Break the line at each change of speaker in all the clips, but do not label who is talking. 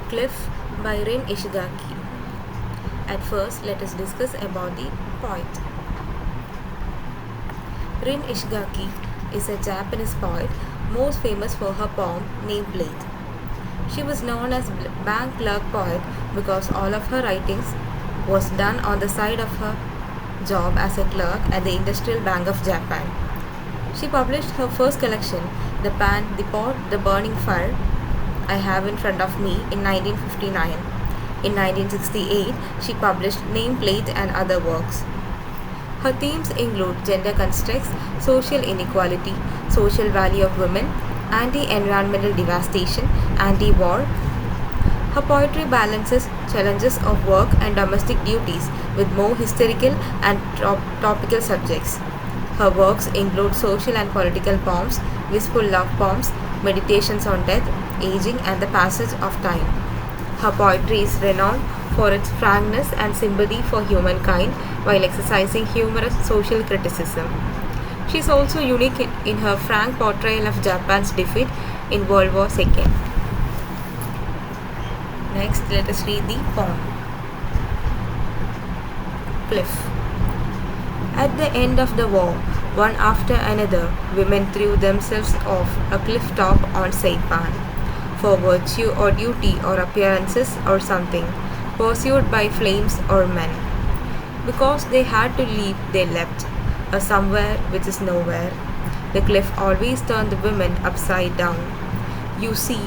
Cliff by Rin Ishigaki. At first, let us discuss about the poet. Rin Ishigaki is a Japanese poet most famous for her poem Nameplate. She was known as bank clerk poet because all of her writings was done on the side of her job as a clerk at the Industrial Bank of Japan. She published her first collection, The Pan, the Pot, the Burning Fire, I Have in Front of Me in 1959. In 1968, she published Nameplate and other works. Her themes include gender constructs, social inequality, social value of women, anti-environmental devastation, anti-war. Her poetry balances challenges of work and domestic duties with more historical and topical subjects. Her works include social and political poems, wistful love poems, meditations on death, aging, and the passage of time. Her poetry is renowned for its frankness and sympathy for humankind while exercising humorous social criticism. She is also unique in her frank portrayal of Japan's defeat in World War II. Next, let us read the poem. Cliff. At the end of the war, one after another, women threw themselves off a cliff top on Saipan for virtue or duty or appearances or something, pursued by flames or men. Because they had to leave, they left, a somewhere which is nowhere. The cliff always turned the women upside down. You see,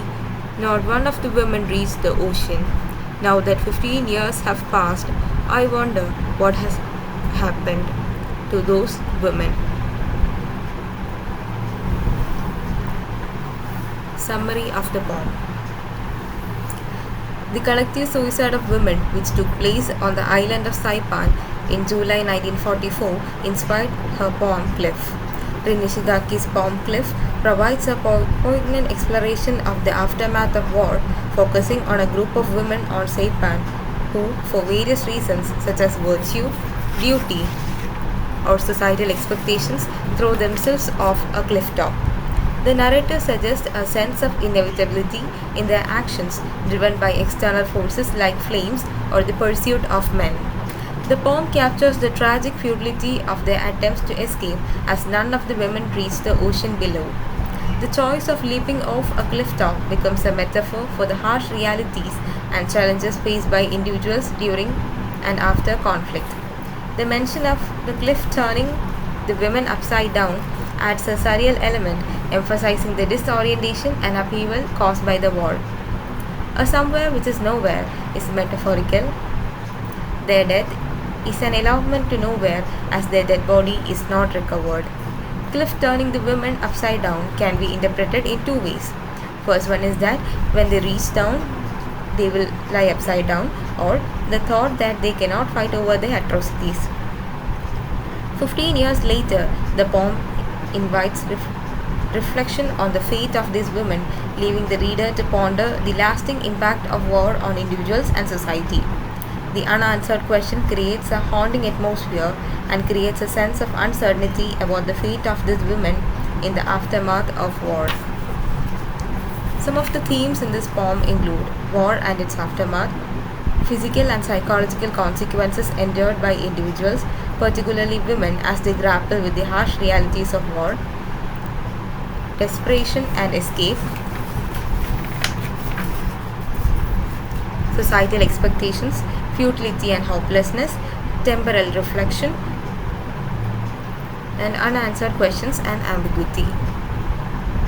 not one of the women reached the ocean. Now that 15 years have passed, I wonder what has happened to those women. Summary of the poem. The collective suicide of women, which took place on the island of Saipan in July 1944, inspired her poem Cliff. Rin Ishigaki's poem Cliff provides a poignant exploration of the aftermath of war, focusing on a group of women on Saipan who, for various reasons such as virtue, duty, or societal expectations, throw themselves off a cliff top. The narrator suggests a sense of inevitability in their actions, driven by external forces like flames or the pursuit of men. The poem captures the tragic futility of their attempts to escape, as none of the women reach the ocean below. The choice of leaping off a cliff top becomes a metaphor for the harsh realities and challenges faced by individuals during and after conflict. The mention of the cliff turning the women upside down adds a surreal element, emphasizing the disorientation and upheaval caused by the war. A somewhere which is nowhere is metaphorical. Their death is an elopement to nowhere, as their dead body is not recovered. Cliff turning the women upside down can be interpreted in two ways. First one is that when they reach down, they will lie upside down, or the thought that they cannot fight over their atrocities. 15 years later, the poem invites reflection on the fate of these women, leaving the reader to ponder the lasting impact of war on individuals and society. The unanswered question creates a haunting atmosphere and creates a sense of uncertainty about the fate of these women in the aftermath of war. Some of the themes in this poem include war and its aftermath, physical and psychological consequences endured by individuals, particularly women, as they grapple with the harsh realities of war, desperation and escape, societal expectations, futility and hopelessness, temporal reflection, and unanswered questions and ambiguity.